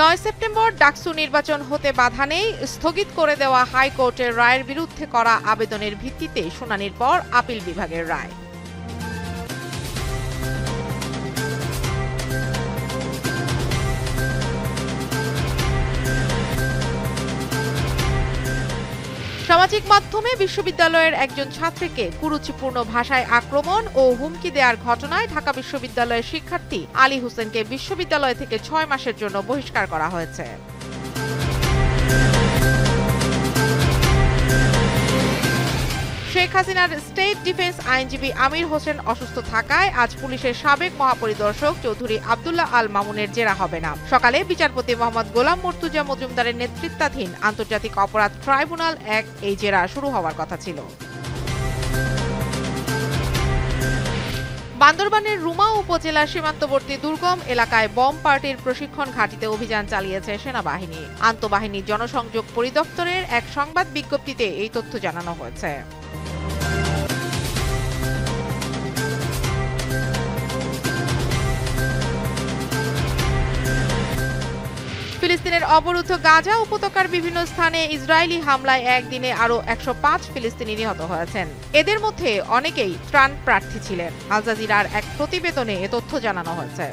৯ September DUCSU নির্বাচন হতে বাধা নেই, স্থগিত করে দেওয়া হাইকোর্টের রায়ের বিরুদ্ধে করা আবেদনের ভিত্তিতে শুনানির পর আপিল বিভাগের রায়। সামাজিক মাধ্যমে বিশ্ববিদ্যালয়ের একজন ছাত্রীকে কুরুচিপূর্ণ ভাষায় আক্রমণ ও হুমকি দেওয়ার ঘটনায় ঢাকা বিশ্ববিদ্যালয়ের শিক্ষার্থী আলী হোসেনকে বিশ্ববিদ্যালয় থেকে ৬ মাসের জন্য বহিষ্কার করা হয়েছে। শেখ হাসিনার স্টেট ডিফেন্স আইনজীবী আমির হোসেন অসুস্থ থাকায় আজ পুলিশের সাবেক মহাপরিদর্শক চৌধুরী আব্দুল্লাহ আল মামুনের জেরা হবে না। সকালে বিচারপতি মোহাম্মদ গোলাম মর্তুজা মজুমদারের নেতৃত্বাধীন আন্তর্জাতিক অপরাধ ট্রাইব্যুনাল ১ এই জেরা শুরু হওয়ার কথা ছিল। বান্দরবানের রুমা উপজেলার সীমান্তবর্তী দুর্গম এলাকায় বম পার্টির প্রশিক্ষণ ঘাঁটিতে অভিযান চালিয়েছে সেনাবাহিনী। আন্তঃবাহিনী জনসংযোগ পরিদপ্তরের এক সংবাদ বিজ্ঞপ্তিতে এই তথ্য জানানো হয়েছে। ফিলিস্তিনের অবরুদ্ধ গাজা উপত্যকার বিভিন্ন স্থানে ইসরায়েলি হামলায় একদিনে আরও ১০৫ ফিলিস্তিনি নিহত হয়েছেন। এদের মধ্যে অনেকেই ত্রাণ প্রার্থী ছিলেন। আল জাজিরার এক প্রতিবেদনে এ তথ্য জানানো হয়েছে।